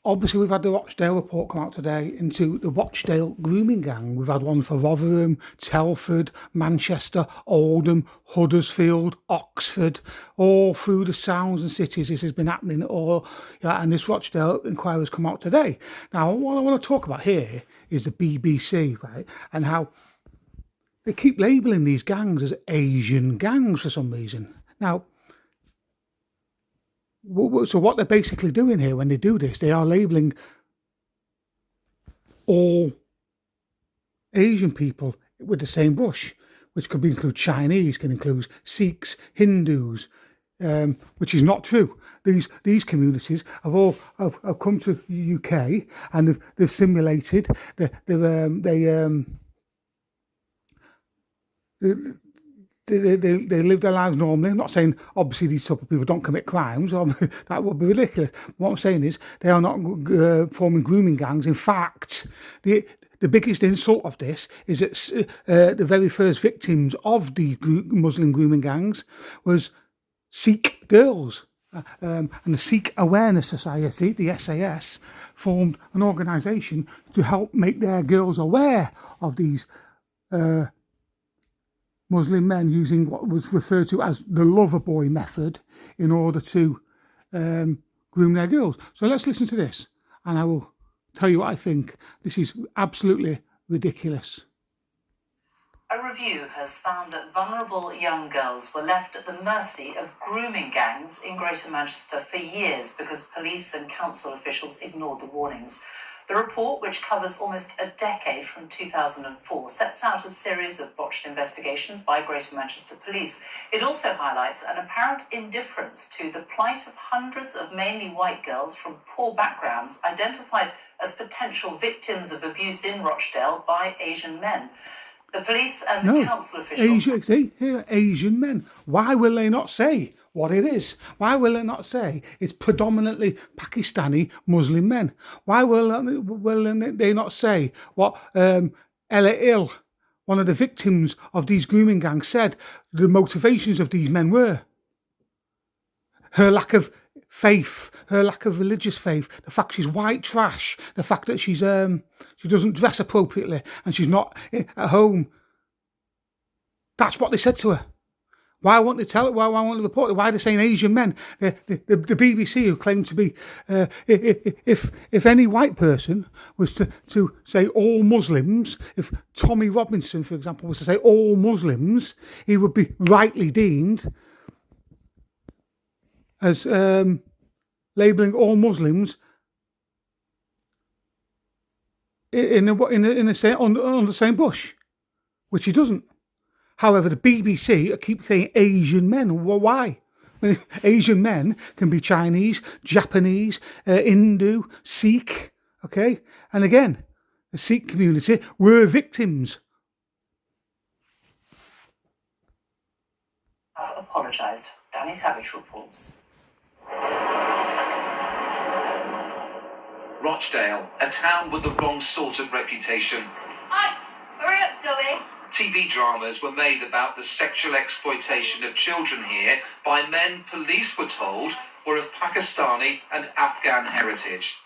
obviously we've had the Rochdale report come out today into the Rochdale grooming gang. We've had one for Rotherham, Telford, Manchester, Oldham, Huddersfield, Oxford, all through the towns and cities. This has been happening all, and this Rochdale inquiry has come out today. Now, what I want to talk about here is the BBC, right, and how they keep labelling these gangs as Asian gangs for some reason. Now, so what they're basically doing here when they do this, they are labelling all Asian people with the same brush, which could include Chinese, can include Sikhs, Hindus, which is not true. These communities have come to the UK and they've simulated, they live their lives normally. I'm not saying obviously these type of people don't commit crimes, or that would be ridiculous. What I'm saying is they are not forming grooming gangs. In fact, the biggest insult of this is that the very first victims of the Muslim grooming gangs was Sikh girls. And the Sikh Awareness Society, the SAS, formed an organisation to help make their girls aware of these Muslim men using what was referred to as the lover boy method in order to groom their girls. So let's listen to this and I will tell you what I think. This is absolutely ridiculous. A review has found that vulnerable young girls were left at the mercy of grooming gangs in Greater Manchester for years because police and council officials ignored the warnings. The report, which covers almost a decade from 2004, sets out a series of botched investigations by Greater Manchester Police. It also highlights an apparent indifference to the plight of hundreds of mainly white girls from poor backgrounds identified as potential victims of abuse in Rochdale by Asian men. The police and the council officials... Asian men. Why will they not say what it is? Why will they not say it's predominantly Pakistani Muslim men? Why will they not say what Ella Ill, one of the victims of these grooming gangs, said the motivations of these men were? Her lack of faith, her lack of religious faith, the fact she's white trash, the fact that she doesn't dress appropriately and she's not at home. That's what they said to her. Why won't they tell it? Why won't they report it? Why are they saying Asian men? The BBC, who claim to be, if any white person was to say all Muslims, if Tommy Robinson, for example, was to say all Muslims, he would be rightly deemed as labelling all Muslims on the same bush, which he doesn't. However, the BBC keep saying Asian men. Well, why? I mean, Asian men can be Chinese, Japanese, Hindu, Sikh. Okay, and again, the Sikh community were victims. I've apologised. Danny Savage reports. Rochdale, a town with the wrong sort of reputation. Hurry up, Zoe. TV dramas were made about the sexual exploitation of children here by men police were told were of Pakistani and Afghan heritage.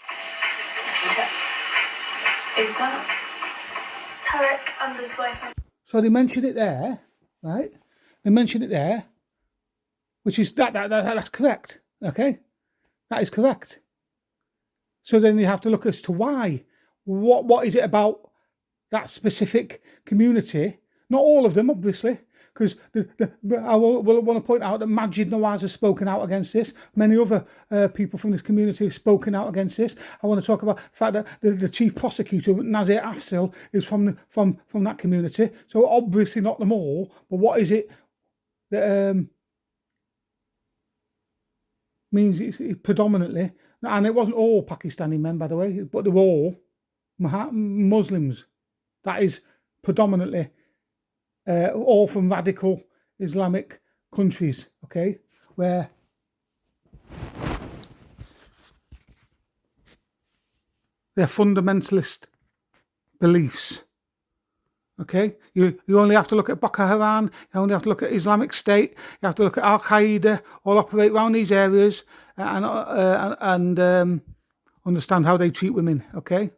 Who's that? Tarek and his boyfriend. So they mention it there, right? They mention it there, which is that's correct. Okay, that is correct. So then you have to look as to why. What is it about that specific community? Not all of them, obviously, because I will want to point out that Majid Nawaz has spoken out against this. Many other people from this community have spoken out against this. I want to talk about the fact that the chief prosecutor, Nazir Afsil, is from that community. So obviously not them all, but what is it that means it's predominantly, and it wasn't all Pakistani men, by the way, but they were all Muslims. That is predominantly all from radical Islamic countries, okay, where they're fundamentalist beliefs. Okay, you only have to look at Boko Haram, you only have to look at Islamic State, you have to look at Al Qaeda, all operate around these areas, and understand how they treat women, okay?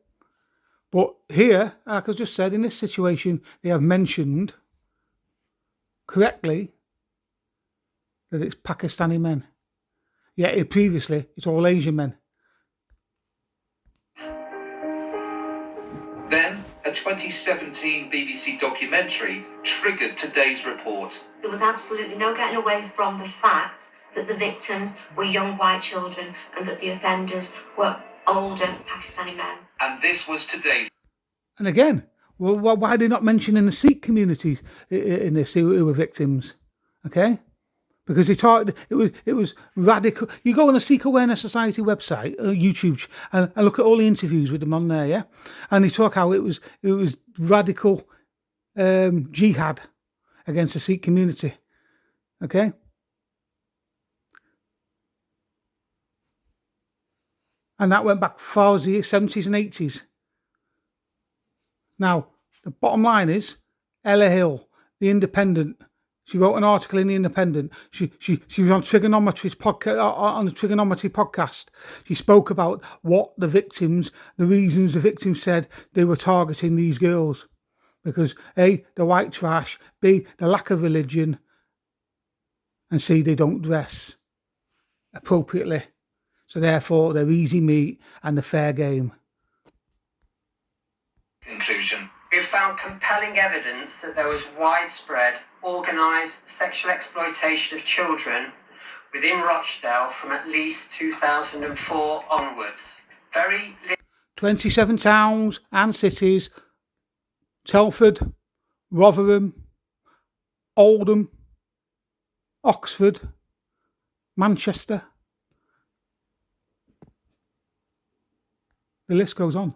But here, like I just said, in this situation, they have mentioned correctly that it's Pakistani men. Yet previously, it's all Asian men. Then, a 2017 BBC documentary triggered today's report. There was absolutely no getting away from the fact that the victims were young white children and that the offenders were older Pakistani men. And this was today's. And again, well, why are they not mentioning the Sikh community in this who were victims? Okay? Because they talked, it was radical. You go on the Sikh Awareness Society website, YouTube, and look at all the interviews with them on there, yeah, and they talk how it was radical jihad against the Sikh community, okay. And that went back far as the 70s and 80s. Now, the bottom line is, Ella Hill, The Independent. She wrote an article in The Independent. She was on Trigonometry's podcast, on the Trigonometry podcast. She spoke about what the reasons the victims said they were targeting these girls. Because A, the white trash, B, the lack of religion, and C, they don't dress appropriately. So therefore, they're easy meat and the fair game. Conclusion. We have found compelling evidence that there was widespread, organised sexual exploitation of children within Rochdale from at least 2004 onwards. 27 towns and cities: Telford, Rotherham, Oldham, Oxford, Manchester. The list goes on.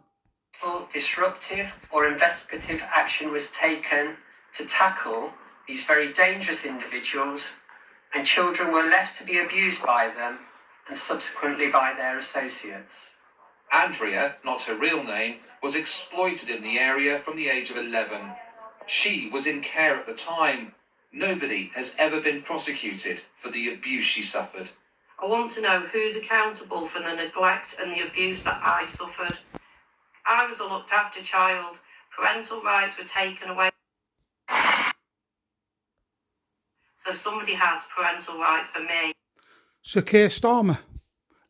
Disruptive or investigative action was taken to tackle these very dangerous individuals, and children were left to be abused by them and subsequently by their associates. Andrea, not her real name, was exploited in the area from the age of 11. She was in care at the time. Nobody has ever been prosecuted for the abuse she suffered. I want to know who's accountable for the neglect and the abuse that I suffered. I was a looked after child. Parental rights were taken away. So somebody has parental rights for me. Sir Keir Starmer,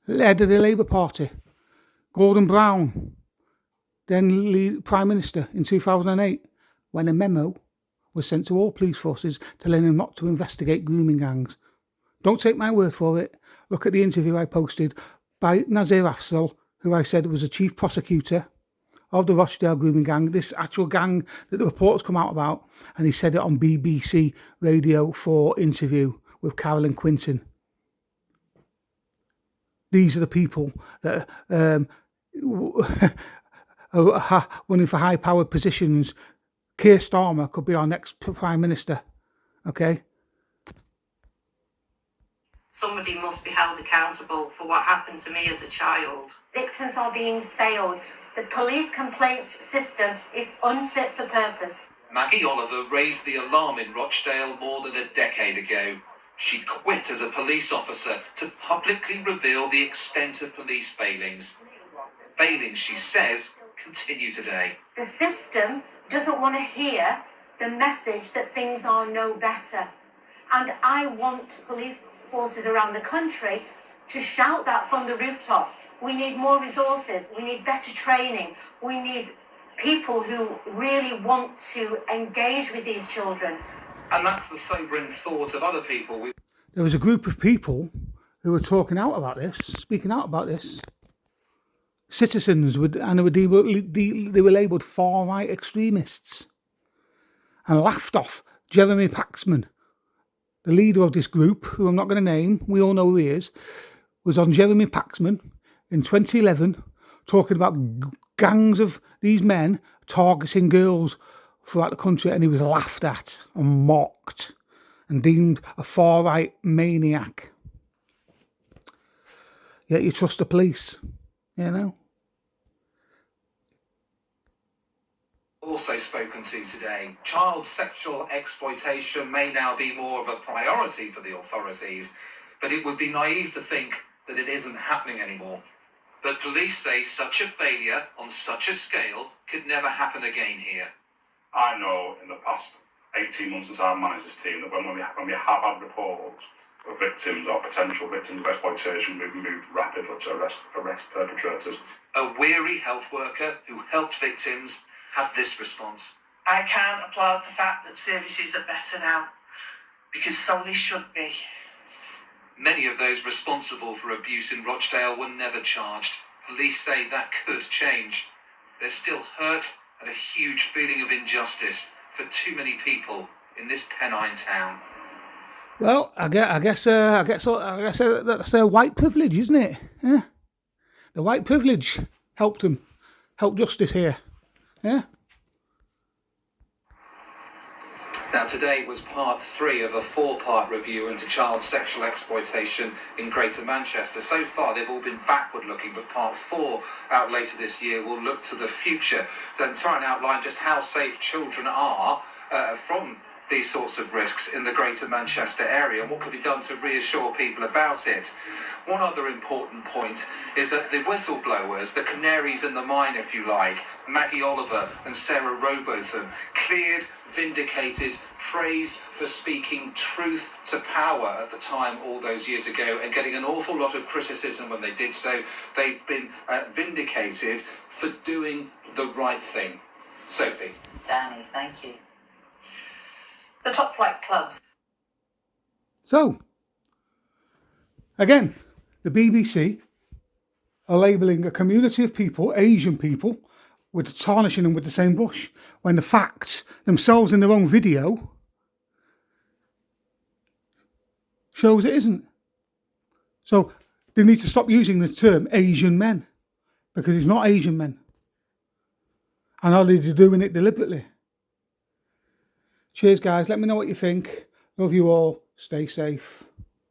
head of the Labour Party. Gordon Brown, then Prime Minister in 2008, when a memo was sent to all police forces telling them not to investigate grooming gangs. Don't take my word for it. Look at the interview I posted by Nazir Afzal, who I said was a chief prosecutor of the Rochdale grooming gang, this actual gang that the reports come out about, and he said it on BBC Radio 4 interview with Carolyn Quinton. These are the people that are running for high-powered positions. Keir Starmer could be our next Prime Minister, okay? Somebody must be held accountable for what happened to me as a child. Victims are being failed. The police complaints system is unfit for purpose. Maggie Oliver raised the alarm in Rochdale more than a decade ago. She quit as a police officer to publicly reveal the extent of police failings. Failings, she says, continue today. The system doesn't want to hear the message that things are no better. And I want police forces around the country to shout that from the rooftops. We need more resources, we need better training, we need people who really want to engage with these children. And that's the sobering thought of other people. There was a group of people who were talking out about this, speaking out about this. Citizens, and they were labelled far-right extremists, and laughed off Jeremy Paxman, the leader of this group, who I'm not going to name, we all know who he is, was on Jeremy Paxman in 2011 talking about gangs of these men targeting girls throughout the country, and he was laughed at and mocked and deemed a far-right maniac. Yet you trust the police, you know? Also spoken to today, child sexual exploitation may now be more of a priority for the authorities, but it would be naive to think that it isn't happening anymore. But police say such a failure on such a scale could never happen again here. I know in the past 18 months since I've managed this team that when we have had reports of victims or potential victims of exploitation, we've moved rapidly to arrest perpetrators. A weary health worker who helped victims had this response. I can't applaud the fact that services are better now, because so they should be. Many of those responsible for abuse in Rochdale were never charged. Police say that could change. There's still hurt and a huge feeling of injustice for too many people in this Pennine town. Well, I guess that's white privilege, isn't it? Yeah? The white privilege helped justice here. Yeah. Now, today was part 3 of a 4-part review into child sexual exploitation in Greater Manchester. So far, they've all been backward-looking, but part 4, out later this year, will look to the future and try and outline just how safe children are from these sorts of risks in the Greater Manchester area and what could be done to reassure people about it. One other important point is that the whistleblowers, the canaries in the mine, if you like, Maggie Oliver and Sarah Robotham, cleared, vindicated, praised for speaking truth to power at the time all those years ago and getting an awful lot of criticism when they did so. They've been vindicated for doing the right thing. Sophie. Danny, thank you. The top flight clubs. So, again, the BBC are labelling a community of people, Asian people, with tarnishing them with the same brush, when the facts themselves in their own video shows it isn't. So they need to stop using the term Asian men, because it's not Asian men. And are they doing it deliberately? Cheers, guys. Let me know what you think. Love you all. Stay safe.